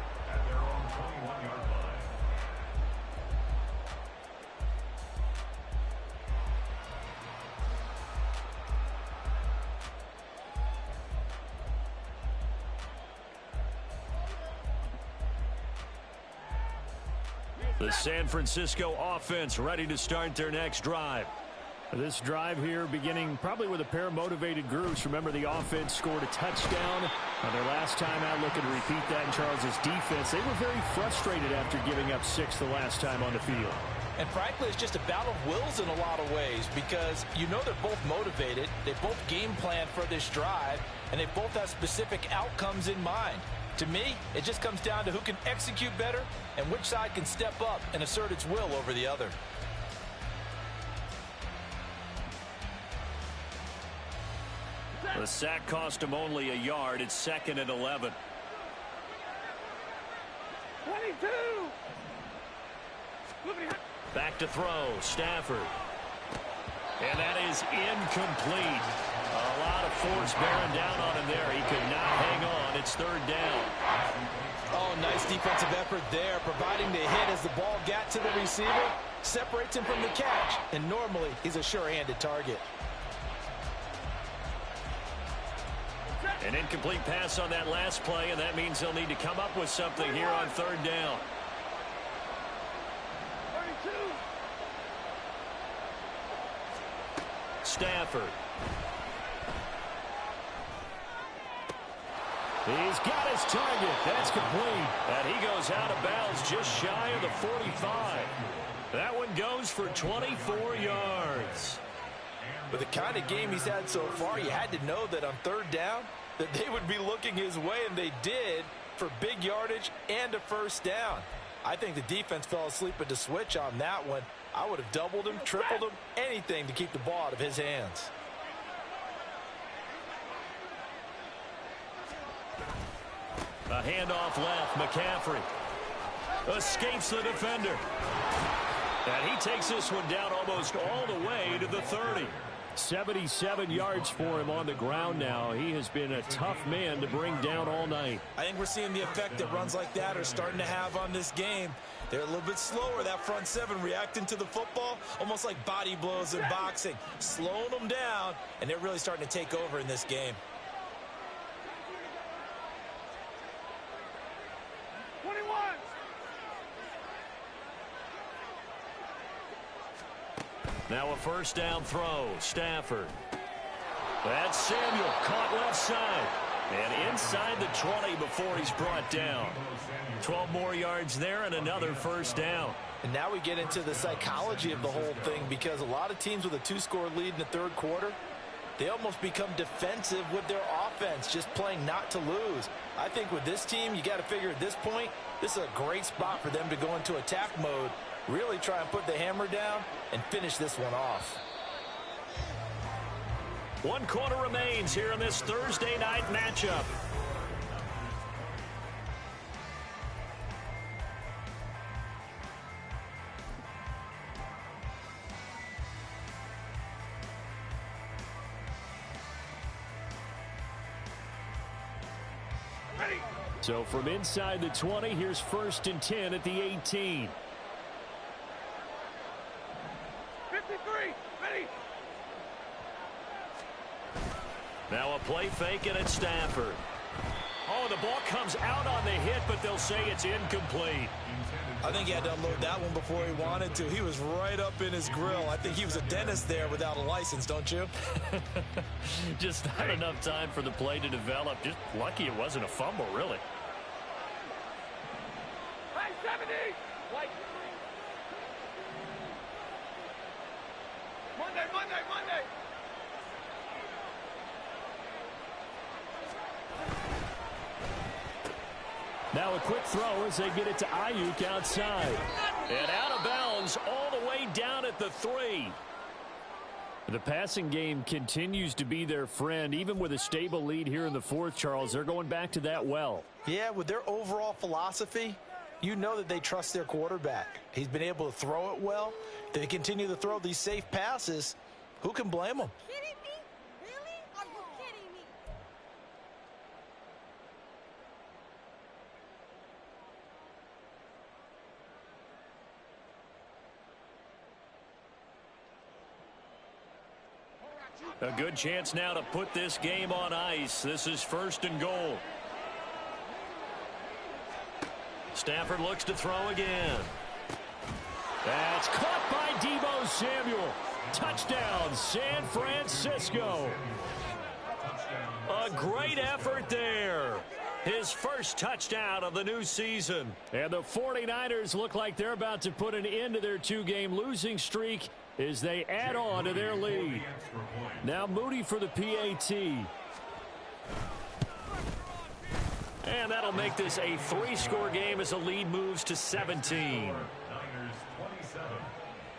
The San Francisco offense ready to start their next drive. This drive here beginning probably with a pair of motivated groups. Remember, the offense scored a touchdown on their last time out. Looking to repeat that in Charles's defense. They were very frustrated after giving up 6 the last time on the field. And frankly, it's just a battle of wills in a lot of ways, because you know they're both motivated. They both game plan for this drive, and they both have specific outcomes in mind. To me, it just comes down to who can execute better and which side can step up and assert its will over the other. The sack cost him only a yard. It's 2nd and 11. 22. Back to throw. Stafford. And that is incomplete. A lot of force bearing down on him there. He could not hang on. It's 3rd down. Oh, nice defensive effort there, providing the hit as the ball got to the receiver, separates him from the catch, and normally he's a sure-handed target. An incomplete pass on that last play, and that means they'll need to come up with something here on 3rd down. 32. Stafford. He's got his target. That's complete. And he goes out of bounds just shy of the 45. That one goes for 24 yards. With the kind of game he's had so far, you had to know that on 3rd down that they would be looking his way, and they did, for big yardage and a 1st down. I think the defense fell asleep at the switch on that one. I would have doubled him, tripled him, anything to keep the ball out of his hands. A handoff left. McCaffrey escapes the defender. And he takes this one down almost all the way to the 30. 77 yards for him on the ground now. He has been a tough man to bring down all night. I think we're seeing the effect that runs like that are starting to have on this game. They're a little bit slower, that front seven, reacting to the football, almost like body blows in boxing, slowing them down, and they're really starting to take over in this game. 21. Now a first down throw. Stafford. That's Samuel, caught left side. And inside the 20 before he's brought down. 12 more yards there and another first down. And now we get into the psychology of the whole thing, because a lot of teams with a 2-score lead in the third quarter, they almost become defensive with their offense, just playing not to lose. I think with this team, you got to figure at this point, this is a great spot for them to go into attack mode, really try and put the hammer down and finish this one off. 1 quarter remains here in this Thursday night matchup. Ready. So from inside the 20, here's 1st and 10 at the 18. 53. Ready. Now a play fake, and it's Stafford. Oh, the ball comes out on the hit, but they'll say it's incomplete. I think he had to unload that one before he wanted to. He was right up in his grill. I think he was a dentist there without a license, don't you? Just not enough time for the play to develop. Just lucky it wasn't a fumble, really. Hey, 70. Like. Monday. Now a quick throw as they get it to Ayuk outside. And out of bounds all the way down at the 3. The passing game continues to be their friend. Even with a stable lead here in the 4th, Charles, they're going back to that well. Yeah, with their overall philosophy, you know that they trust their quarterback. He's been able to throw it well. They continue to throw these safe passes. Who can blame them? Kidding me? Really? Are you kidding me? A good chance now to put this game on ice. This is 1st and goal. Stafford looks to throw again. That's caught by Deebo Samuel. Touchdown, San Francisco. A great effort there. His first touchdown of the new season. And the 49ers look like they're about to put an end to their 2-game losing streak as they add on to their lead. Now Moody for the PAT. And that'll make this a 3-score game as the lead moves to 17. Niners 27,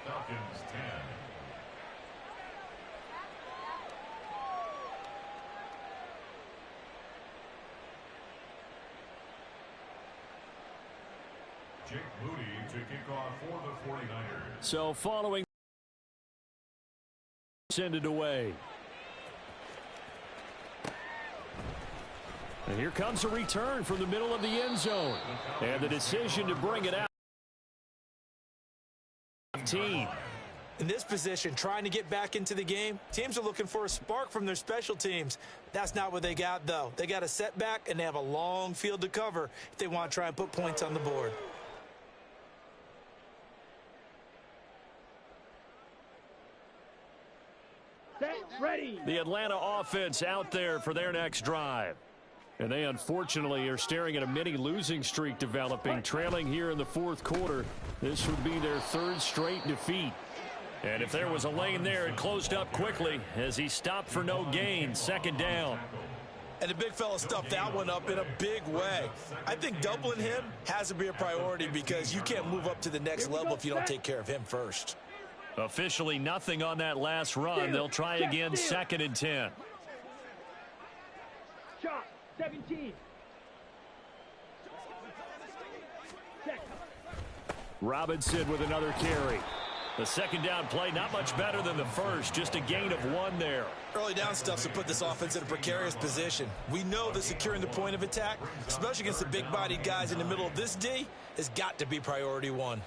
Falcons 10. Jake Moody to kick off for the 49ers. So following, send it away. And here comes a return from the middle of the end zone. And the decision to bring it out. Team. In this position, trying to get back into the game, teams are looking for a spark from their special teams. That's not what they got, though. They got a setback, and they have a long field to cover if they want to try and put points on the board. Set. Ready. The Atlanta offense out there for their next drive. And they unfortunately are staring at a mini losing streak developing, trailing here in the 4th quarter. This would be their 3rd straight defeat. And if there was a lane there, it closed up quickly as he stopped for no gain. 2nd down. And the big fella stuffed that one up in a big way. I think doubling him has to be a priority because you can't move up to the next level if you don't take care of him first. Officially nothing on that last run. They'll try again, 2nd and 10. Shot, 17. Robinson with another carry. The second down play, not much better than the first, just a gain of 1 there. Early down stuff to put this offense in a precarious position. We know that securing the point of attack, especially against the big-bodied guys in the middle of this D, has got to be priority 1.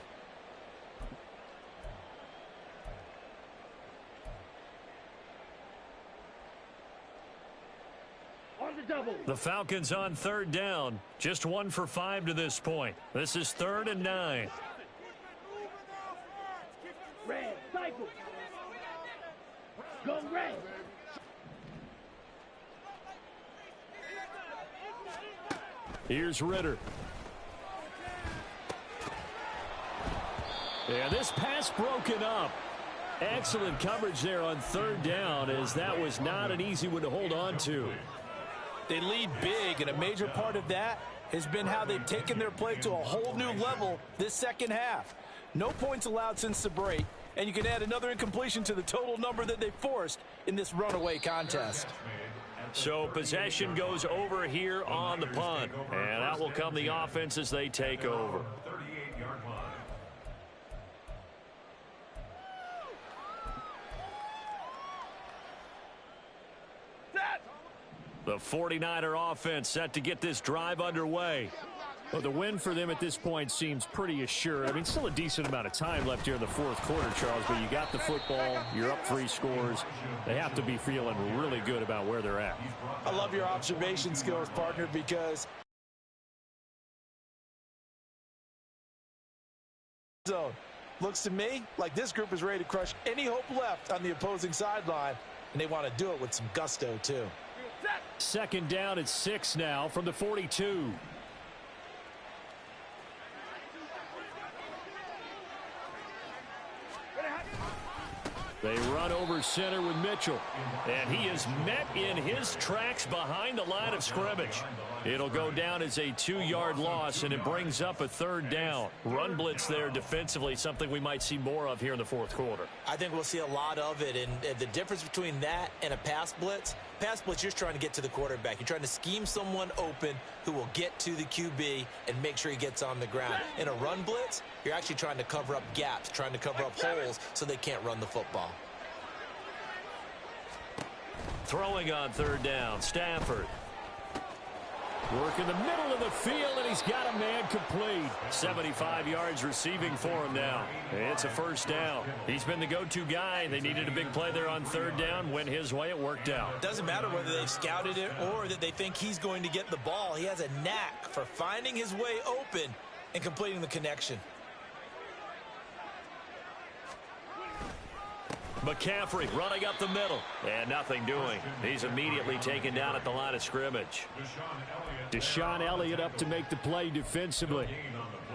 On the double. The Falcons on 3rd down, just 1 for 5 to this point. This is 3rd and 9. Red, cycle. Go red. Here's Ritter. And this pass broken up. Excellent coverage there on 3rd down, as that was not an easy one to hold on to. They lead big, and a major part of that has been how they've taken their play to a whole new level this second half. No points allowed since the break, and you can add another incompletion to the total number that they forced in this runaway contest. So possession goes over here on the punt, and out will come the offense as they take over. 38-yard line. The 49er offense set to get this drive underway. Well, the win for them at this point seems pretty assured. I mean, still a decent amount of time left here in the 4th quarter, Charles, but you got the football, you're up 3 scores. They have to be feeling really good about where they're at. I love your observation skills, partner, because zone looks to me like this group is ready to crush any hope left on the opposing sideline, and they want to do it with some gusto, too. 2nd down at 6 now from the 42. They run over center with Mitchell. And he is met in his tracks behind the line of scrimmage. It'll go down as a 2-yard loss, and it brings up a 3rd down. Run blitz there defensively, something we might see more of here in the 4th quarter. I think we'll see a lot of it, and the difference between that and a pass blitz, you're just trying to get to the quarterback. You're trying to scheme someone open who will get to the QB and make sure he gets on the ground. In a run blitz, you're actually trying to cover up gaps, trying to cover up holes so they can't run the football. Throwing on 3rd down, Stafford. Work in the middle of the field, and he's got a man complete. 75 yards receiving for him now. It's a 1st down. He's been the go-to guy. They needed a big play there on 3rd down. Went his way. It worked out. Doesn't matter whether they've scouted it or that they think he's going to get the ball. He has a knack for finding his way open and completing the connection. McCaffrey running up the middle, and nothing doing. He's immediately taken down at the line of scrimmage. Deshaun Elliott up to make the play defensively.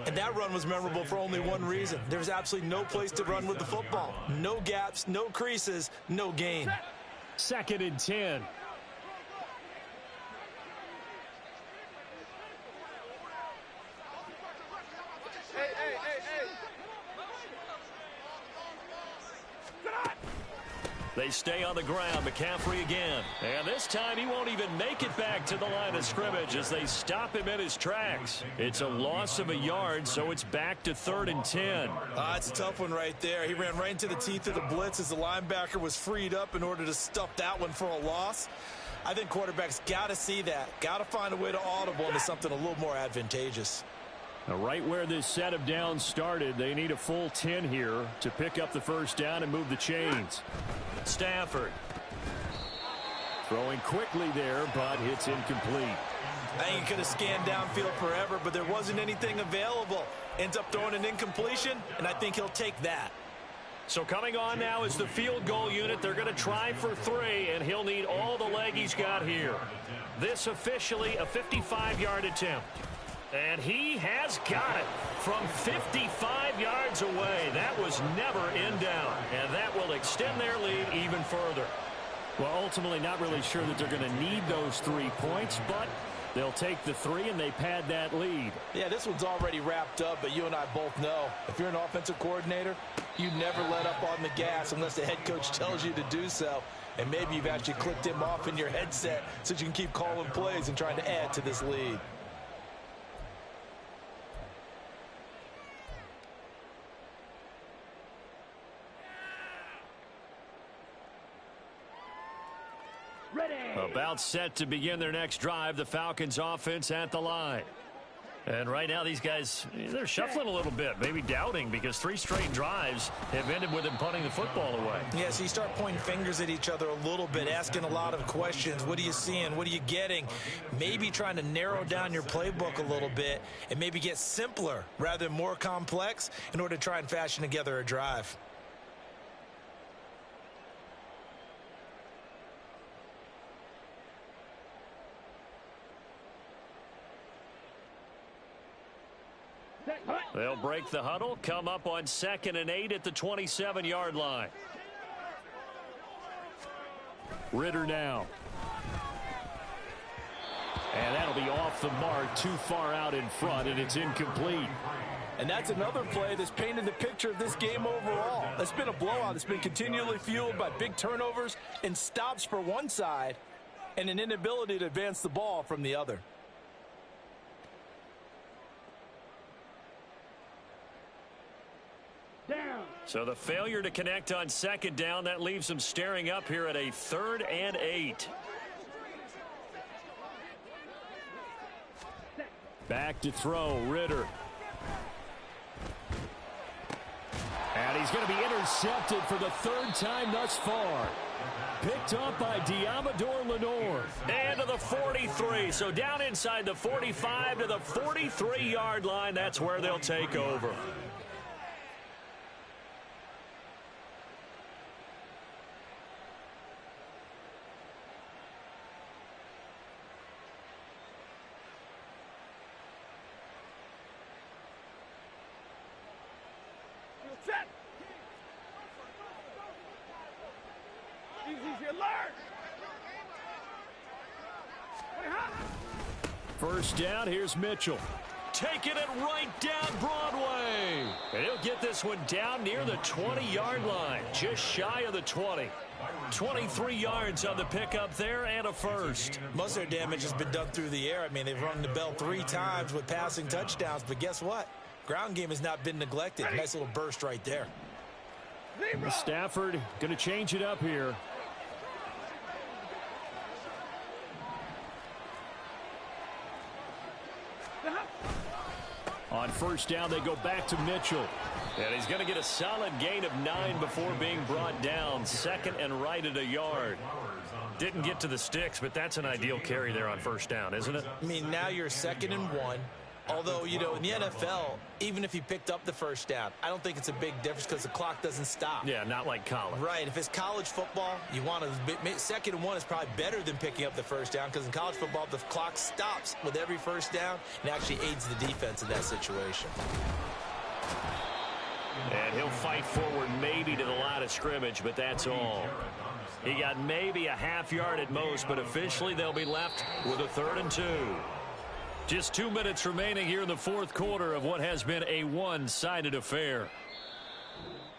And that run was memorable for only one reason. There's absolutely no place to run with the football. No gaps, no creases, no gain. 2nd and 10. They stay on the ground. McCaffrey again. And this time he won't even make it back to the line of scrimmage as they stop him in his tracks. It's a loss of a yard, so it's back to 3rd and 10. It's a tough one right there. He ran right into the teeth of the blitz as the linebacker was freed up in order to stuff that one for a loss. I think quarterbacks got to see that. Got to find a way to audible into something a little more advantageous. Now, right where this set of downs started, they need a full 10 here to pick up the 1st down and move the chains. Stafford. Throwing quickly there, but it's incomplete. I think he could have scanned downfield forever, but there wasn't anything available. Ends up throwing an incompletion, and I think he'll take that. So coming on now is the field goal unit. They're going to try for 3, and he'll need all the leg he's got here. This officially a 55-yard attempt. And he has got it from 55 yards away. That was never in doubt, and that will extend their lead even further. Well, ultimately not really sure that they're going to need those 3 points, but they'll take the 3 and they pad that lead. Yeah, this one's already wrapped up, but you and I both know if you're an offensive coordinator, you never let up on the gas unless the head coach tells you to do so. And maybe you've actually clicked him off in your headset so you can keep calling plays and trying to add to this lead. About set to begin their next drive, the Falcons offense at the line. And right now these guys, they're shuffling a little bit, maybe doubting, because 3 straight drives have ended with them punting the football away. Yeah, so you start pointing fingers at each other a little bit, asking a lot of questions. What are you seeing? What are you getting? Maybe trying to narrow down your playbook a little bit and maybe get simpler rather than more complex in order to try and fashion together a drive. They'll break the huddle, come up on 2nd and 8 at the 27-yard line. Ritter now. And that'll be off the mark, too far out in front, and it's incomplete. And that's another play that's painted the picture of this game overall. It's been a blowout. It's been continually fueled by big turnovers and stops for one side and an inability to advance the ball from the other. So the failure to connect on 2nd down, that leaves them staring up here at a 3rd and 8. Back to throw, Ritter. And he's going to be intercepted for the 3rd time thus far. Picked up by Diamador Lenore. And to the 43. So down inside the 45 to the 43-yard line. That's where they'll take over. First down, here's Mitchell. Taking it right down Broadway. And he'll get this one down near the 20-yard line, just shy of the 20. 23 yards on the pickup there and a first. Most of their damage has been done through the air. I mean, they've rung the bell 3 times with passing touchdowns, but guess what? Ground game has not been neglected. Nice little burst right there. Stafford going to change it up here. On first down, they go back to Mitchell. And he's going to get a solid gain of 9 before being brought down. 2nd and right at a yard. Didn't get to the sticks, but that's an ideal carry there on first down, isn't it? I mean, now you're 2nd and 1. Although, you know, in the NFL, even if he picked up the first down, I don't think it's a big difference because the clock doesn't stop. Yeah, not like college. Right. If it's college football, you want to 2nd and 1 is probably better than picking up the first down because in college football, the clock stops with every first down and actually aids the defense in that situation. And he'll fight forward maybe to the line of scrimmage, but that's all. He got maybe a half yard at most, but officially they'll be left with a 3rd and 2. Just 2 minutes remaining here in the 4th quarter of what has been a one-sided affair.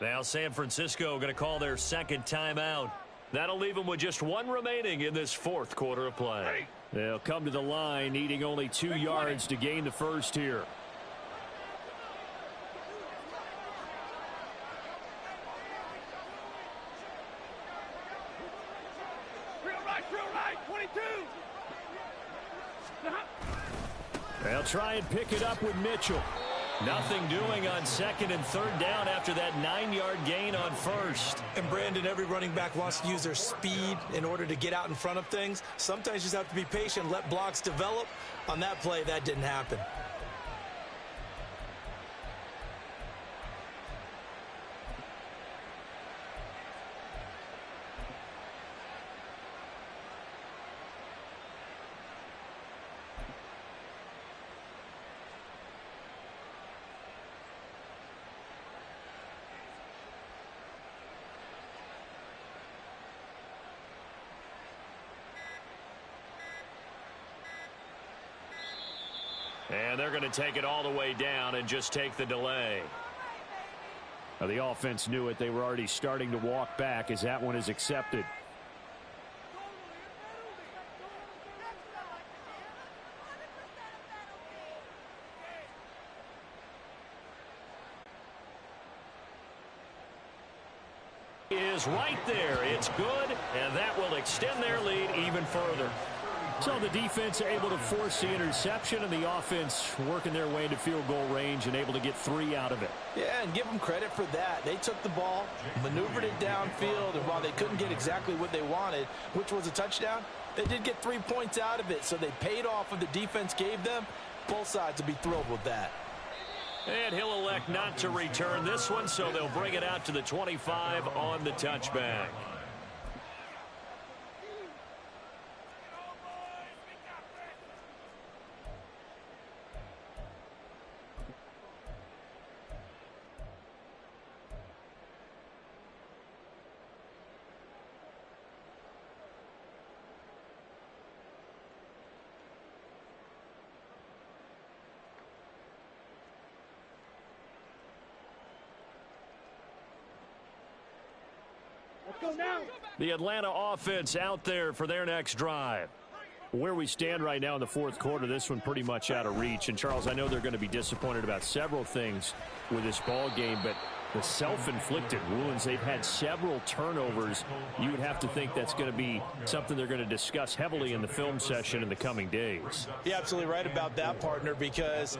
Now San Francisco going to call their 2nd timeout. That'll leave them with just 1 remaining in this 4th quarter of play. They'll come to the line needing only 2 yards to gain the first here. They'll try and pick it up with Mitchell. Nothing doing on 2nd and 3rd down after that 9-yard gain on first. And Brandon, every running back wants to use their speed in order to get out in front of things. Sometimes you just have to be patient, let blocks develop. On that play, that didn't happen. And they're going to take it all the way down and just take the delay. Now, the offense knew it. They were already starting to walk back as that one is accepted. Is right there. It's good, and that will extend their lead even further. So the defense able to force the interception, and the offense working their way into field goal range and able to get 3 out of it. Yeah, and give them credit for that. They took the ball, maneuvered it downfield, and while they couldn't get exactly what they wanted, which was a touchdown, they did get 3 points out of it, so they paid off what the defense gave them. Both sides will be thrilled with that. And he'll elect not to return this one, so they'll bring it out to the 25 on the touchback. Let's go now. The Atlanta offense out there for their next drive. Where we stand right now in the fourth quarter, this one pretty much out of reach. And, Charles, I know they're going to be disappointed about several things with this ball game, but the self-inflicted wounds, they've had several turnovers. You would have to think that's going to be something they're going to discuss heavily in the film session in the coming days. You're absolutely right about that, partner, because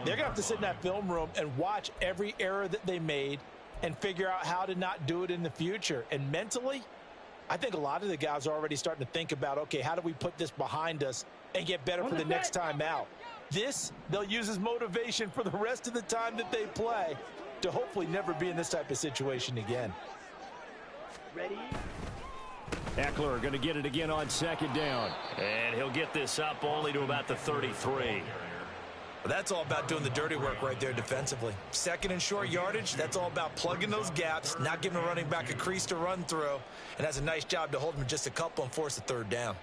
they're going to have to sit in that film room and watch every error that they made and figure out how to not do it in the future. And mentally, I think a lot of the guys are already starting to think about, okay, how do we put this behind us and get better for the next time out? This, they'll use as motivation for the rest of the time that they play to hopefully never be in this type of situation again. Ready? Eckler going to get it again on second down. And he'll get this up only to about the 33. Well, that's all about doing the dirty work right there defensively. Second and short yardage, that's all about plugging those gaps, not giving a running back a crease to run through, and has a nice job to hold him just a couple and force a third down.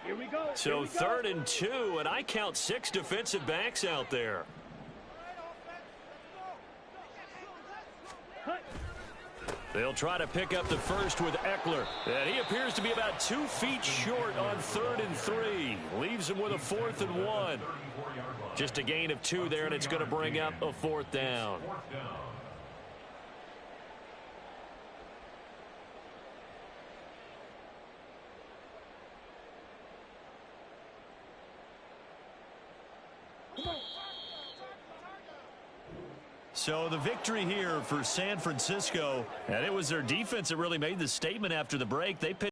Here we go. So 3rd and 2, and I count 6 defensive backs out there. They'll try to pick up the first with Eckler. And he appears to be about 2 feet short on 3rd and 3. Leaves him with a 4th and 1. Just a gain of 2 there, and it's going to bring up a 4th down. So the victory here for San Francisco, and it was their defense that really made the statement after the break. They